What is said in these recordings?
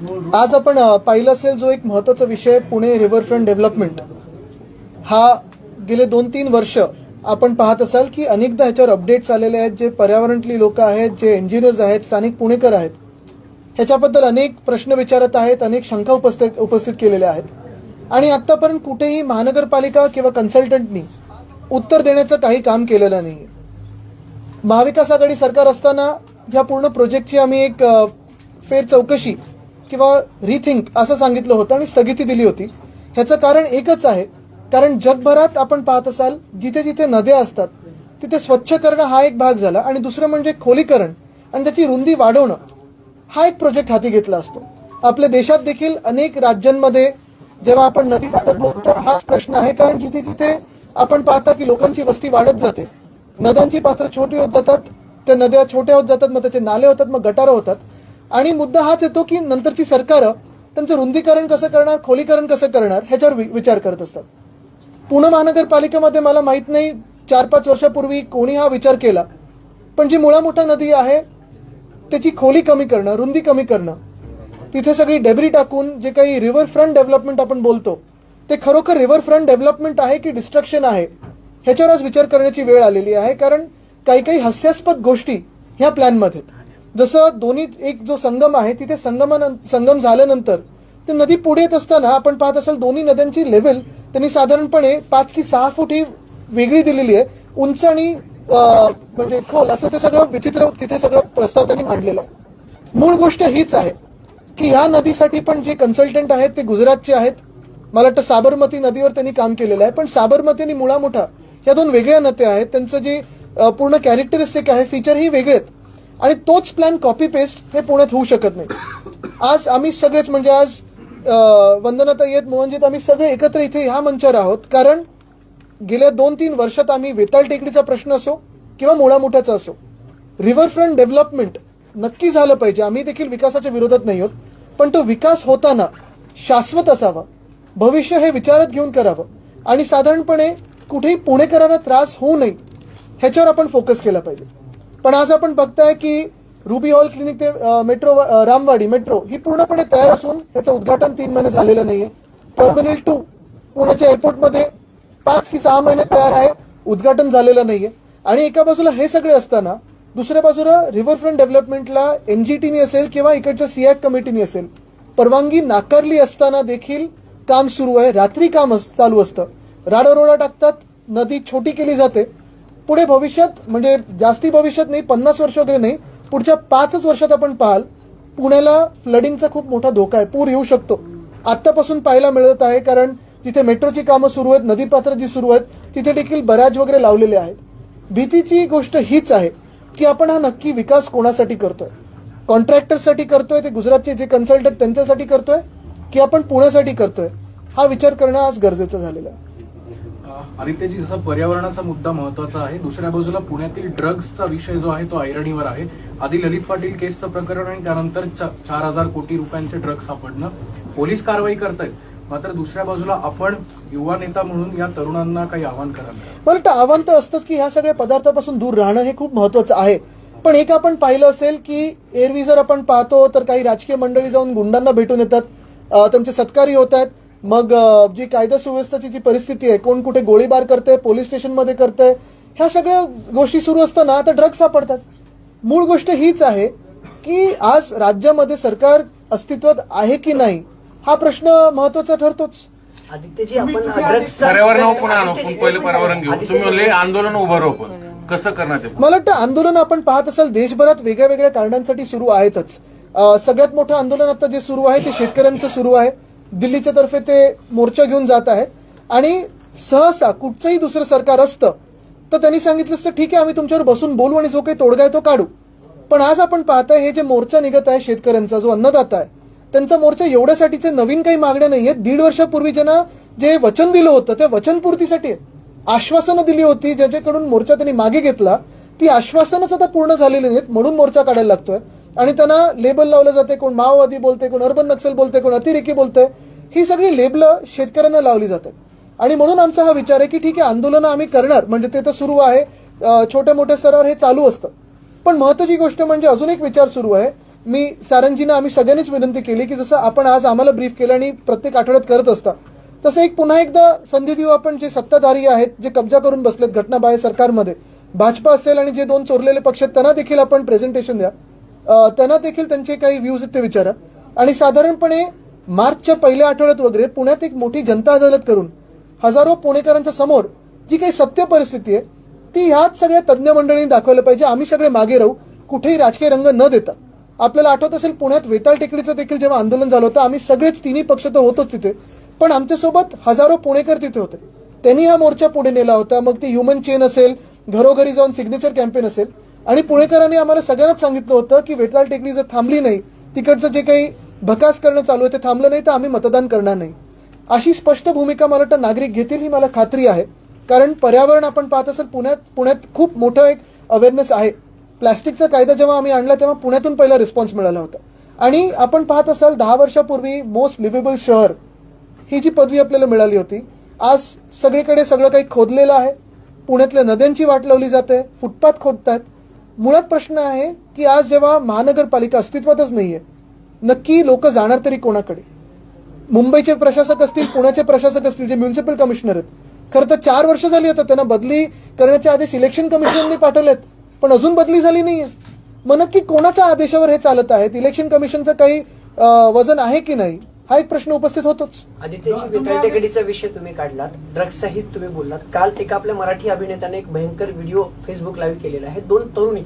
आज आपण पाहिलं असेल जो एक महत्त्वाचा विषय पुणे रिव्हरफ्रंट डेव्हलपमेंट हा गेले 2-3 वर्ष आपण पाहत असाल की अनेकदा ह्याच्यावर अपडेट्स आलेले आहेत. जे पर्यावरणतली लोक आहेत, जे इंजिनियर्स आहेत, स्थानिक पुणेकर आहेत, ह्याच्याबद्दल अनेक प्रश्न विचारत आहेत, अनेक शंका उपस्थित केलेल्या आहेत. आणि आतापर्यंत कुठेही महानगरपालिका किंवा कन्सल्टंटनी उत्तर देण्याचं काही काम केलेलं नाही. महाविकास आघाडी सरकार असताना ह्या पूर्ण प्रोजेक्टची आम्ही एक फेर चौकशी किंवा रिथिंक असं सांगितलं होतं आणि स्थगिती दिली होती. ह्याचं कारण एकच आहे, कारण जगभरात आपण पाहत असाल जिथे जिथे नद्या असतात तिथे स्वच्छ करणं हा एक भाग झाला आणि दुसरं म्हणजे खोलीकरण आणि त्याची रुंदी वाढवणं हा एक प्रोजेक्ट हाती घेतला असतो. आपल्या देशात देखील अनेक राज्यांमध्ये जेव्हा आपण नदीबद्दल बोलतो हाच प्रश्न आहे, कारण जिथे जिथे आपण पाहता की लोकांची वस्ती वाढत जाते, नद्यांची पात्र छोटी होत जातात, त्या नद्या छोट्या होत जातात, मग त्याचे नाले होतात, मग गटारं होतात. आणि मुद्दा हाच येतो की नंतरची सरकारं त्यांचं रुंदीकरण कसं करणार, खोलीकरण कसं करणार ह्याच्यावर विचार करत असतात. पुणे महानगरपालिकेमध्ये मला माहित नाही 4-5 वर्षापूर्वी कोणी हा विचार केला, पण जी मुळामोठा नदी आहे त्याची खोली कमी करणं, रुंदी कमी करणं, तिथे सगळी डेब्री टाकून जे काही रिव्हरफ्रंट डेव्हलपमेंट आपण बोलतो ते खरोखर रिव्हरफ्रंट डेव्हलपमेंट आहे की डिस्ट्रक्शन आहे ह्याच्यावर आज विचार करण्याची वेळ आलेली आहे. कारण काही काही हास्यास्पद गोष्टी ह्या प्लॅनमध्ये आहेत. जसं दोन्ही एक जो संगम आहे तिथे संगम झाल्यानंतर ते नदी पुढे येत असताना आपण पाहत असाल दोन्ही नद्यांची लेव्हल त्यांनी साधारणपणे 5 की 6 फूट ही वेगळी दिलेली आहे. उंच आणि म्हणजे खोल असं ते सगळं विचित्र तिथे सगळं प्रस्ताव त्यांनी मांडलेला आहे. मूळ गोष्ट हीच आहे की ह्या नदीसाठी पण जे कन्सल्टंट आहेत ते गुजरातचे आहेत. मला वाटतं साबरमती नदीवर त्यांनी काम केलेलं आहे, पण साबरमती आणि मुळामोठा या दोन वेगळ्या नद्या आहेत. त्यांचं जे पूर्ण कॅरेक्टरिस्टिक आहे, फीचर ही वेगळे आहेत आणि तोच प्लॅन कॉपी पेस्ट हे पुण्यात होऊ शकत नाही. आज आम्ही सगळेच म्हणजे आज वंदनाताई आहेत, मोहनजीत, आम्ही सगळे एकत्र इथे ह्या मंचावर आहोत कारण गेल्या 2-3 वर्षात आम्ही वेताळ टेकडीचा प्रश्न असो किंवा मुळामोठ्याचा असो, रिव्हरफ्रंट डेव्हलपमेंट नक्की झालं पाहिजे. आम्ही देखील विकासाच्या विरोधात नाही आहोत, पण तो विकास होताना शाश्वत असावा, भविष्य हे विचारात घेऊन करावं आणि साधारणपणे कुठेही पुणेकरांना त्रास होऊ नये ह्याच्यावर आपण फोकस केला पाहिजे. पण आज आपण बघताय की रुबी हॉल क्लिनिक ते मेट्रो रामवाडी मेट्रो ही पूर्णपणे तयार असून त्याचं उद्घाटन 3 महिने झालेलं नाहीये. टर्मिनल 2 पुण्याच्या एअरपोर्टमध्ये 5 की 6 महिने तयार आहे, उद्घाटन झालेलं नाहीये. आणि एका बाजूला हे सगळे असताना दुसऱ्या बाजूला रिव्हरफ्रंट डेव्हलपमेंटला एनजीटीनी असेल किंवा इकडच्या सियाक कमिटीनी असेल परवानगी नाकारली असताना देखील काम सुरू आहे. रात्री काम चालू असतं, राडारोडा टाकतात, नदी छोटी केली जाते. पुढे भविष्यात म्हणजे जास्ती भविष्यात नाही, 50 वर्ष वगैरे नाही, पुढच्या 5च वर्षात आपण पाहाल पुण्याला फ्लडिंगचा खूप मोठा धोका आहे, पूर येऊ शकतो. आतापासून पाहायला मिळत आहे, कारण जिथे मेट्रोची कामं सुरू आहेत, नदीपात्र जी सुरू आहेत तिथे देखील बॅराज वगैरे लावलेले आहेत. भीतीची गोष्ट हीच आहे की आपण हा नक्की विकास कोणासाठी करतोय, कॉन्ट्रॅक्टरसाठी करतोय, ते गुजरातचे जे कन्सल्टंट त्यांच्यासाठी करतोय की आपण पुण्यासाठी करतोय, हा विचार करणं आज गरजेचं झालेलं आहे. आदित्यजी, जसा पर्यावरणाचा मुद्दा महत्वाचा आहे, दुसऱ्या बाजूला पुण्यातील ड्रग्सचा विषय जो आहे तो ऐरणीवर आहे. आधी ललित पाटील केसचं प्रकरण आणि त्यानंतर 4,000 कोटी रुपयांचे ड्रग्स सापडणं, पोलीस कारवाई करतायत, मात्र दुसऱ्या बाजूला आपण युवा नेता म्हणून या तरुणांना काही आव्हान कराल? मला वाटतं आव्हान तर असतंच की ह्या सगळ्या पदार्थापासून दूर राहणं हे खूप महत्वाचं आहे. पण एक आपण पाहिलं असेल की एरवी जर आपण पाहतो तर काही राजकीय मंडळी जाऊन गुंडांना भेटून येतात, त्यांचे सत्कारी होत आहेत. मग जी कायदा सुव्यवस्थेची जी परिस्थिती आहे, कोण कुठे गोळीबार करते, पोलीस स्टेशनमध्ये करते, ह्या सगळ्या गोष्टी सुरू असताना आता ड्रग्ज सापडतात. मूळ गोष्ट हीच आहे की आज राज्यामध्ये सरकार अस्तित्वात आहे की नाही हा प्रश्न महत्वाचा ठरतोच. आदित्यजी, आपण ड्रग्स पर्यावरण पण आणू, पण पहिलं पर्यावरण घेऊ. तुम्ही म्हणले आंदोलन उभं राहू, पण कसं करणार ते? मला वाटतं आंदोलन आपण पाहत असाल देशभरात वेगळ्या वेगळ्या कारणांसाठी सुरू आहेतच. सगळ्यात मोठं आंदोलन आता जे सुरू आहे ते शेतकऱ्यांचं सुरू आहे. दिल्लीच्या तर्फे ते मोर्चा घेऊन जात आहेत आणि सहसा कुठचंही दुसरं सरकार असतं तर त्यांनी सांगितलं असतं ठीक आहे, आम्ही तुमच्यावर बसून बोलू आणि जो काही तोडगा आहे तो काढू. पण आज आपण पाहताय हे जे मोर्चा निघत आहे शेतकऱ्यांचा, जो अन्नदाता आहे त्यांचा मोर्चा एवढ्यासाठीचे नवीन काही मागण्या नाहीये. 1.5 वर्षापूर्वी ज्यांना जे वचन दिलं होतं त्या वचनपूर्तीसाठी आश्वासनं दिली होती, ज्याच्याकडून मोर्चा त्यांनी मागे घेतला, ती आश्वासनच आता पूर्ण झालेली नाहीत म्हणून मोर्चा काढायला लागतोय. आणि त्यांना लेबल लावलं जाते, कोण माओवादी बोलते, कोण अर्बन नक्सल बोलते, कोण अतिरेकी बोलते. ही सगळी लेबलं शेतकऱ्यांना लावली जातात आणि म्हणून आमचा हा विचार आहे की ठीक आहे, आंदोलनं आम्ही करणार, म्हणजे ते तर सुरू आहे, छोट्या मोठ्या स्तरावर हे चालू असतं. पण महत्वाची गोष्ट म्हणजे अजून एक विचार सुरू आहे मी सारंगजींना आम्ही सगळ्यांनीच विनंती केली की जसं आपण आज आम्हाला ब्रीफ केलं आणि प्रत्येक आठवड्यात करत असता तसं एक पुन्हा एकदा संधी देऊ आपण. जे सत्ताधारी आहेत, जे कब्जा करून बसलेत घटनाबाह्य सरकारमध्ये, भाजपा असेल आणि जे 2 चोरलेले पक्ष आहेत, त्यांना देखील आपण प्रेझेंटेशन द्या. त्यांना देखील त्यांचे काही व्ह्यूज आहेत ते विचारा. आणि साधारणपणे मार्चच्या पहिल्या आठवड्यात वगैरे पुण्यात एक मोठी जनता अदालत करून हजारो पुणेकरांच्या समोर जी काही सत्य परिस्थिती आहे ती ह्याच सगळ्या तज्ज्ञ मंडळींनी दाखवलं पाहिजे. आम्ही सगळे मागे राहू, कुठेही राजकीय रंग न देता. आपल्याला आठवत असेल पुण्यात वेताळ टेकडीचं देखील जेव्हा आंदोलन झालं होतं, आम्ही सगळेच तिन्ही पक्ष तर होतोच तिथे, पण आमच्यासोबत हजारो पुणेकर तिथे होते. त्यांनी हा मोर्चा पुढे नेला होता. मग ती ह्युमन चेन असेल, घरोघरी जाऊन सिग्नेचर कॅम्पेन असेल, आणि पुणेकरांनी आम्हाला सगळ्यांनाच सांगितलं होतं की वेताळ टेकडी जर थांबली नाही, तिकडचं जे काही भकास करणं चालू आहे ते थांबलं नाही तर आम्ही मतदान करणार नाही. अशी स्पष्ट भूमिका मला वाटतं नागरिक घेतील ही मला खात्री आहे. कारण पर्यावरण आपण पाहत असेल पुण्यात खूप मोठं एक अवेअरनेस आहे. प्लॅस्टिकचा कायदा जेव्हा आम्ही आणला तेव्हा पुण्यातून पहिला रिस्पॉन्स मिळाला होता. आणि आपण पाहत असाल 10 वर्षापूर्वी मोस्ट लिव्हेबल शहर ही जी पदवी आपल्याला मिळाली होती, आज सगळीकडे सगळं काही खोदलेलं आहे. पुण्यातल्या नद्यांची वाट लावली जाते, फुटपाथ खोदतायत. मुळात प्रश्न आहे की आज जेव्हा महानगरपालिका अस्तित्वातच नाहीये, नक्की लोक जाणार तरी कोणाकडे? मुंबईचे प्रशासक असतील, पुण्याचे प्रशासक असतील, जे म्युन्सिपल कमिशनर आहेत, खरं तर 4 वर्ष झाली आता त्यांना बदली करण्याचे आदेश इलेक्शन कमिशनने पाठवलेत, पण अजून बदली झाली नाहीये. मग नक्की कोणाच्या आदेशावर हे चालत आहेत? इलेक्शन कमिशनचं काही वजन आहे की नाही, हा एक प्रश्न उपस्थित होतोच. आदित्यजी, वेताळ टेकडीचा विषय तुम्ही काढलात, ड्रग्ज सहित तुम्ही बोललात. काल एका आपल्या मराठी अभिनेत्याने एक भयंकर व्हिडिओ फेसबुक लाईव्ह केलेला आहे. 2 तरुणी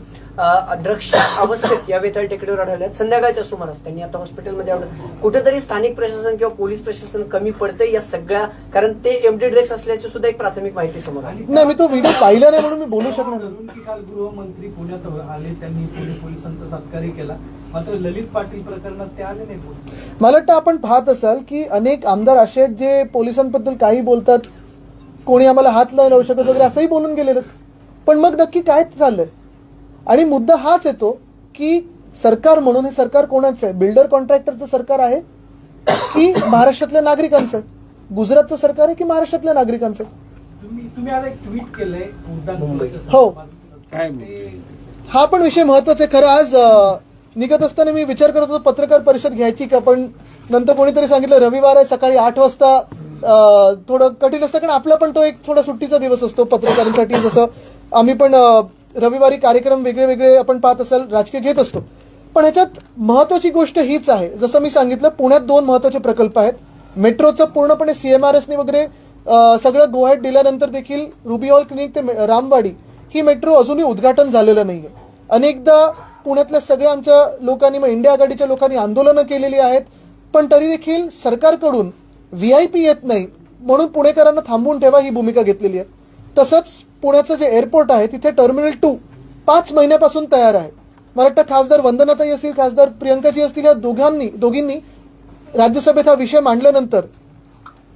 ड्रग्सच्या अवस्थेत या वेताळ टेकडीवर आढळल्यात. संध्याकाळच्या सुमारास त्यांनी आता हॉस्पिटलमध्ये कुठेतरी स्थानिक प्रशासन किंवा पोलीस प्रशासन कमी पडते या सगळ्या, कारण ते एमडी ड्रग्स असल्याची सुद्धा एक प्राथमिक माहिती समोर आली. नाही, मी तो व्हिडिओ पाहिला नाही म्हणून मी बोलू शकणार नाही. की काल गृहमंत्री पुण्यात आले, त्यांनी पुणे पोलिसांचा सत्कारही केला, मात्र ललित पाटील प्रकरणात ते आले नाही. मला वाटतं आपण पाहत असाल की अनेक आमदार असे आहेत जे पोलिसांबद्दल काही बोलतात, कोणी आम्हाला हात नाही लावू शकत वगैरे असंही बोलून गेलेलं. पण मग नक्की काय चाललंय? आणि मुद्दा हाच येतो की सरकार म्हणून हे सरकार कोणाचं आहे? बिल्डर कॉन्ट्रॅक्टरचं सरकार आहे की महाराष्ट्रातल्या नागरिकांचं? गुजरातचं सरकार आहे की महाराष्ट्रातल्या नागरिकांचं? तुम्ही आज एक ट्विट केलंय हो, हा पण विषय महत्वाचा आहे. खरं आज निघत असताना मी विचार करत होतो पत्रकार परिषद घ्यायची का, पण नंतर कोणीतरी सांगितलं रविवार आहे, सकाळी 8 वाजता थोडं कठीण असतं, कारण आपला पण तो एक थोडा सुट्टीचा दिवस असतो पत्रकारांसाठी. जसं आम्ही पण रविवारी कार्यक्रम वेगळे आपण पाहत असाल राजकीय घेत असतो. पण ह्याच्यात महत्वाची गोष्ट हीच आहे, जसं मी सांगितलं पुण्यात 2 महत्वाचे प्रकल्प आहेत. मेट्रोचं पूर्णपणे CMRSने वगैरे सगळं गोहाट दिल्यानंतर देखील रुबिऑल क्लिनिक ते रामवाडी ही मेट्रो अजूनही उद्घाटन झालेलं नाहीये. अनेकदा पुण्यातल्या सगळ्या आमच्या लोकांनी, मग इंडिया आघाडीच्या लोकांनी आंदोलनं केलेली आहेत, पण तरी देखील सरकारकडून VIP येत नाही म्हणून पुणेकरांना थांबवून ठेवा ही भूमिका घेतलेली आहे. तसंच पुण्याचं जे एअरपोर्ट आहे तिथे टर्मिनल 2 5 महिन्यापासून तयार आहे. मला वाटतं खासदार वंदनाताई असतील, खासदार प्रियंकाजी असतील, या दोघींनी राज्यसभेत हा विषय मांडल्यानंतर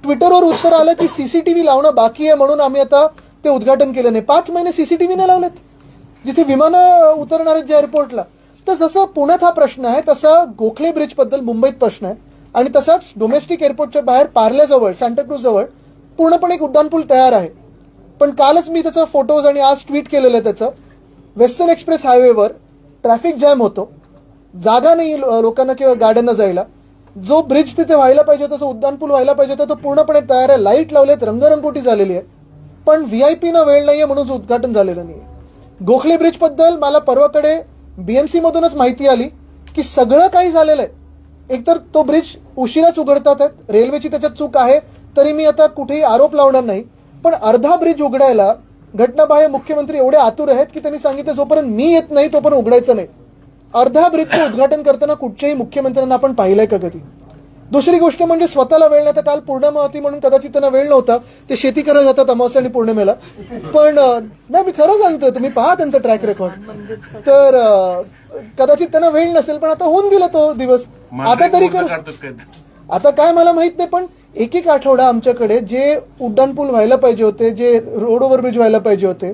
ट्विटरवर उत्तर आलं की CCTV लावणं बाकी आहे म्हणून आम्ही आता ते उद्घाटन केलं नाही. 5 महिने CCTV नाही लावलेत जिथे विमानं उतरणार आहेत ज्या एअरपोर्टला. तर जसं पुण्यात हा प्रश्न आहे तसा गोखले ब्रिज बद्दल मुंबईत प्रश्न आहे. आणि तसाच डोमेस्टिक एअरपोर्टच्या बाहेर पार्ल्याजवळ, सांताक्रूज जवळ पूर्णपणे एक उड्डाणपूल तयार आहे. पण कालच मी त्याचा फोटोज आणि आज ट्विट केलेलं आहे त्याचं. वेस्टर्न एक्सप्रेस हायवेवर ट्रॅफिक जॅम होतो, जागा नाही लोकांना किंवा गाड्यांना जायला. जो ब्रिज तिथे व्हायला पाहिजे होता, जो उड्डाणपूल व्हायला पाहिजे होता, तो पूर्णपणे तयार आहे. लाईट लावलेत, रंगरंगोटी झालेली आहे, पण VIP ना वेळ नाहीये म्हणून उद्घाटन झालेलं नाहीये. गोखले ब्रिज बद्दल मला परवाकडे BMC मधूनच माहिती आली की सगळं काही झालेलं आहे. एकतर तो ब्रिज उशिराच उघडतात आहेत, रेल्वेची त्याच्यात चूक आहे, तरी मी आता कुठेही आरोप लावणार नाही. पण अर्धा ब्रिज उघडायला घटनाबाह्य मुख्यमंत्री एवढे आतुर आहेत की त्यांनी सांगितलं जोपर्यंत मी येत नाही तोपर्यंत उघडायचं नाही. अर्धा ब्रिजचं उद्घाटन करताना कुठच्याही मुख्यमंत्र्यांना आपण पाहिलंय का कधी? दुसरी गोष्ट म्हणजे स्वतःला वेळ नाही. तर काल पौर्णिमा होती म्हणून कदाचित त्यांना वेळ नव्हता, ते शेती करायला जातात अमावस्या आणि पौर्णिमेला. पण नाही, मी खरं सांगतोय, तुम्ही पहा त्यांचं ट्रॅक रेकॉर्ड. तर कदाचित त्यांना वेळ नसेल, पण आता होऊन गेला तो दिवस. आता तरी आता काय मला माहित नाही, पण एक आठवडा आमच्याकडे जे उड्डाणपूल व्हायला पाहिजे होते, जे रोड ओव्हरब्रिज व्हायला पाहिजे होते,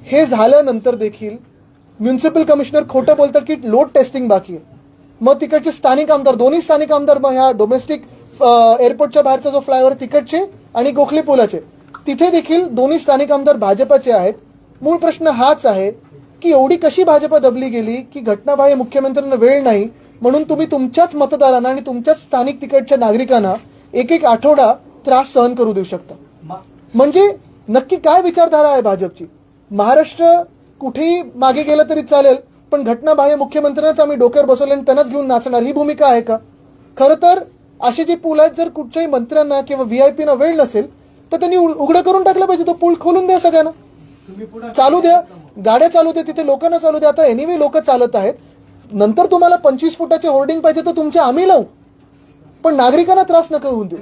हे झाल्यानंतर देखील म्युन्सिपल कमिशनर खोटं बोलतात की लोड टेस्टिंग बाकी आहे. मग तिकडचे स्थानिक आमदार, दोन्ही स्थानिक आमदार, मग ह्या डोमेस्टिक एअरपोर्टच्या बाहेरचा जो फ्लायओव्हर तिकडचे आणि गोखले पुलाचे, तिथे देखील दोन्ही स्थानिक आमदार भाजपाचे आहेत. मूळ प्रश्न हाच आहे की एवढी कशी भाजपा दबली गेली की घटनाबाह्य मुख्यमंत्र्यांना वेळ नाही म्हणून तुम्ही तुमच्याच मतदारांना आणि तुमच्याच स्थानिक तिकडच्या नागरिकांना एक एक आठवडा त्रास सहन करू देऊ शकता. म्हणजे नक्की काय विचारधारा आहे भाजपची? महाराष्ट्र कुठेही मागे गेलं तरी चालेल, पण घटनाबाह्य मुख्यमंत्र्यांनाच आम्ही डोक्यावर बसवले आणि त्यांनाच घेऊन नाचणार, ही भूमिका आहे का? खरं तर असे जे पूल आहेत, जर कुठच्याही मंत्र्यांना किंवा व्हीआयपीना वेळ नसेल तर त्यांनी उघडं करून टाकलं पाहिजे. तो पूल खोलून द्या, सगळ्यांना चालू द्या, गाड्या चालू द्या, तिथे लोकांना चालू द्या. आता एनिवे लोक चालत आहेत. नंतर तुम्हाला 25 फुटाचे होर्डिंग पाहिजे तर तुमचे आम्ही लावू, पण नागरिकांना त्रास नका होऊन देऊ.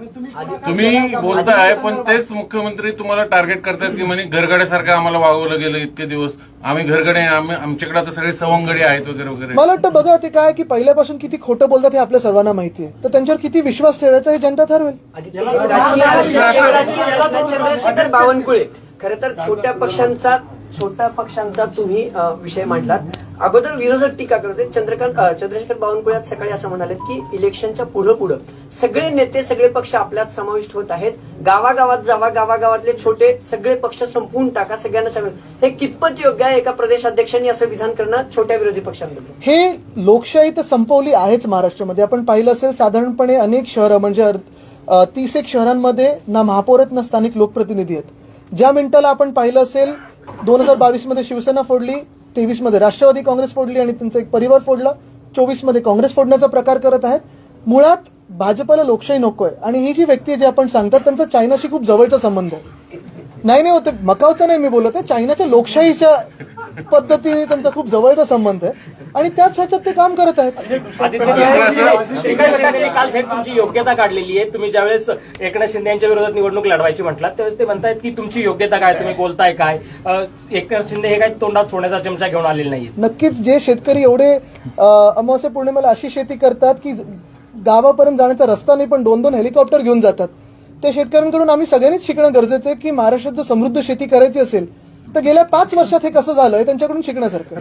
तुम्ही बोलताय पण तेच मुख्यमंत्री तुम्हाला टार्गेट करतात की म्हणे घरगड्यासारखं आम्हाला वागवलं गेलं इतके दिवस, आम्ही घरगडे, आमच्याकडे आता सगळे सवंगडी आहेत वगैरे वगैरे. मला वाटतं बघा, ते काय की पहिल्यापासून किती खोटं बोलतात हे आपल्या सर्वांना माहिती आहे, तर त्यांच्यावर किती विश्वास ठेवायचा हे जनता ठरवेल. चंद्रशेखर बावनकुळे, खरं तर छोट्या पक्षांचा तुम्ही विषय मांडलात. अगोदर विरोधक टीका करत होते. चंद्रशेखर बावनकुळे आज सकाळी असं म्हणाले की इलेक्शनच्या पुढं सगळे नेते, सगळे पक्ष आपल्यात समाविष्ट होत आहेत. गावागावात जावा, गावागावातले छोटे सगळे पक्ष संपवून टाका, सगळ्यांना सामील. हे कितपत योग्य आहे एका प्रदेशाध्यक्षांनी असं विधान करणं छोट्या विरोधी पक्षांबद्दल? हे लोकशाही तर संपवली आहेच महाराष्ट्रामध्ये. आपण पाहिलं असेल साधारणपणे अनेक शहरं म्हणजे 30 शहरांमध्ये ना महापौर आहेत ना स्थानिक लोकप्रतिनिधी आहेत. ज्या मिनिटाला आपण पाहिलं असेल 2022 मध्ये शिवसेना फोडली, 23 मध्ये राष्ट्रवादी काँग्रेस फोडली आणि त्यांचा एक परिवार फोडला, 24 मध्ये काँग्रेस फोडण्याचा प्रकार करत आहेत. मुळात भाजपला लोकशाही नकोय. आणि ही जी व्यक्ती जे आपण सांगतात त्यांचा चायनाशी खूप जवळचा संबंध आहे. नाही होते मकावचा नाही मी बोलत आहे, चायनाच्या लोकशाहीच्या पद्धतीने त्यांचा खूप जवळचा संबंध आहे आणि त्याच ह्याच्यात ते काम करत आहेत. काल थेट तुमची योग्यता काढलेली आहे. तुम्ही ज्यावेळेस एकनाथ शिंदे यांच्या विरोधात निवडणूक लढवायची म्हटलात त्यावेळेस ते म्हणतायत की तुमची योग्यता काय, तुम्ही बोलताय काय. एकनाथ शिंदे हे काय तोंडात सोन्याचा चमचा घेऊन आलेले नाहीत. नक्कीच जे शेतकरी एवढे अमावस्या पौर्णिमेला अशी शेती करतात की गावापर्यंत जाण्याचा रस्ता नाही पण 2-2 हेलिकॉप्टर घेऊन जातात, ते शेतकऱ्यांकडून आम्ही सगळ्यांनीच शिकणं गरजेचं आहे की महाराष्ट्रात जर समृद्ध शेती करायची असेल तर गेल्या 5 वर्षात हे कसं झालं हे त्यांच्याकडून शिकण्यासारखं.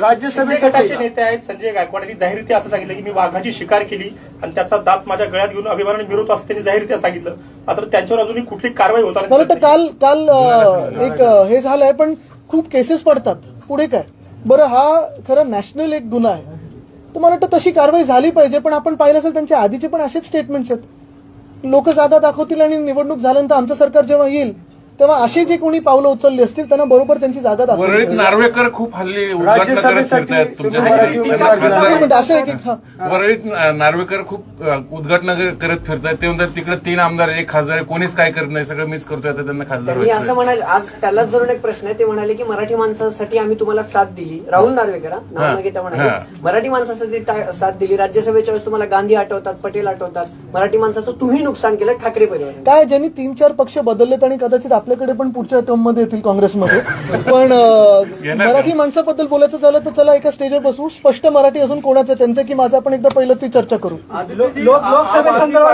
राज्यसभेसाठी नेते आहेत संजय गायकवाड यांनी जाहीररित्या असं सांगितलं की मी वाघाची शिकार केली आणि त्याचा दात माझ्या गळ्यात घेऊन अभिमानाने मिरवतो असं त्यांनी जाहीररित्या सांगितलं. मात्र त्यांच्यावर अजूनही कुठली कारवाई होत मला वाटतं काल एक हे झालंय पण खूप केसेस पडतात. पुढे काय बरं, हा खरं नॅशनल एक गुन्हा आहे तर मला वाटतं तशी कारवाई झाली पाहिजे. पण आपण पाहिलं असेल त्यांच्या आधीचे पण असेच स्टेटमेंट्स आहेत. लोक जादा दाखवतील आणि निवडणूक झाल्यानंतर आमचं सरकार जेव्हा येईल तेव्हा असे जे कोणी पावलं उचलली असतील त्यांना बरोबर त्यांची जागा दाखवली. वरळीत नार्वेकर खूप हल्ली वरळीत नार्वेकर खूप उद्घाटन करत फिरतात. ते म्हणतात तिकडे 3 आमदार 1 खासदार कोणीच काय करत नाही, सगळं मीच करतोय, आता त्यांना खासदार मी असं म्हणाले. आज त्यालाच धरून एक प्रश्न आहे. ते म्हणाले की मराठी माणसासाठी आम्ही तुम्हाला साथ दिली. राहुल नार्वेकर नाव न घेता म्हणाले मराठी माणसासाठी साथ दिली. राज्यसभेच्या वेळेस तुम्हाला गांधी आठवतात, पटेल आठवतात. मराठी माणसाचं तुम्ही नुकसान केलं ठाकरे परिवार. काय ज्यांनी 3-4 पक्ष बदललेत आणि कदाचित आपल्याकडे पण पुढच्या टर्ममध्ये येतील काँग्रेसमध्ये. पण मराठी माणसाबद्दल बोलायचं झालं तर चला एका स्टेजवर बसू, स्पष्ट मराठी असून कोणाचं त्यांचं की माझं आपण एकदा पहिलं ती चर्चा करू. लोकसभेसंदर्भात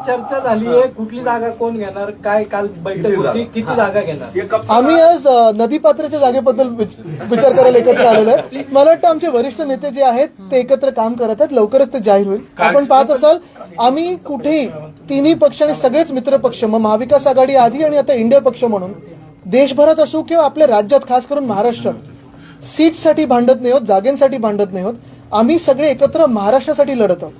चर्चा झाली आहे. कुठली जागा कोण घेणार, काय काल बैठक होती, किती जागा घेणार? आम्ही आज नदीपात्राच्या जागेबद्दल विचार करायला एकत्र आलेलो आहे. मला वाटतं आमचे वरिष्ठ नेते जे आहेत ते एकत्र काम करत आहेत. लवकरच ते जाहीर होईल. आपण पाहत असाल आम्ही कुठेही तिन्ही पक्ष आणि सगळेच मित्र पक्ष, मग महाविकास आघाडी आधी आणि आता इंडिया पक्ष म्हणून देशभरात असू किंवा आपल्या राज्यात खास करून महाराष्ट्रात सीटसाठी भांडत नाही आहोत, जागेंसाठी भांडत नाही आहोत. आम्ही सगळे एकत्र महाराष्ट्रासाठी लढत आहोत.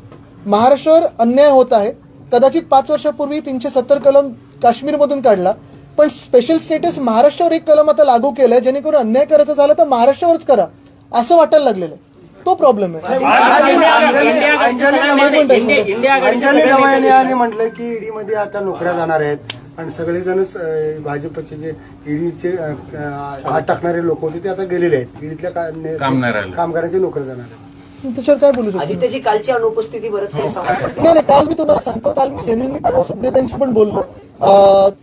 महाराष्ट्रावर अन्याय होत आहे. कदाचित 5 वर्षापूर्वी 370 कलम काश्मीरमधून काढला, पण स्पेशल स्टेटस महाराष्ट्रावर एक कलम आता लागू केलंय जेणेकरून अन्याय करायचा झाला तर महाराष्ट्रावरच करा असं वाटायला लागलेलं आहे. तो प्रॉब्लेम आहे. आणि म्हटलं की ईडी मध्ये आता नोकऱ्या जाणार आहेत आणि सगळेजणच भाजपचे जे ईडीचे हात टाकणारे लोक होते ते आता गेलेले आहेत. ईडीतल्या कामगारांची नोकऱ्या जाणार आहेत. त्याच्यावर काय बोलू शकतो? आदित्यची कालची अनुपस्थिती बरंच काही सांगू. नाही, काल मी तुम्हाला सांगतो, काल मी जेन्युइनली त्यांची पण बोललो.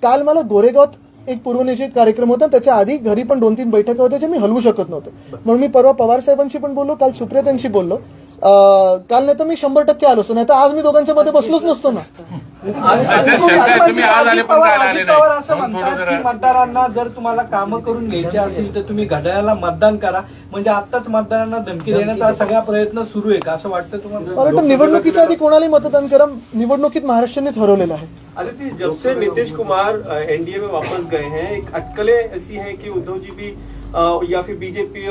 काल मला गोरेगावात एक पूर्वनियोजित कार्यक्रम होता, त्याच्या आधी घरी पण 2-3 बैठका होत्या जे मी हलवू शकत नव्हतो. म्हणून मी परवा पवार साहेबांशी पण बोललो, काल सुप्रिया त्यांशी बोललो काल नाही तर मी 100% आलो असतो, नाही तर आज मी दोघांच्या मध्ये बसलोच नसतो ना. ते शंका आहे, तुम्ही आज आले पण काय आले अजित पवार असं नाही. थोडं म्हणतात की जरा मतदारांना जर तुम्हाला कामं करून घ्यायची असेल तर तुम्ही घड्याळाला मतदान करा, म्हणजे आताच मतदारांना धमकी देण्याचा सगळा प्रयत्न सुरू आहे का, असं वाटतं तुम्हाला? मला वाटतं निवडणुकीच्या आधी कोणालाही मतदान करा, निवडणुकीत महाराष्ट्राने ठरवलेलं आहे. आदित्य, जब से नीतीश कुमार एनडीए में वापस गए हैं, एक अटकलें ऐसी हैं कि उद्धव जी भी या फिर बीजेपी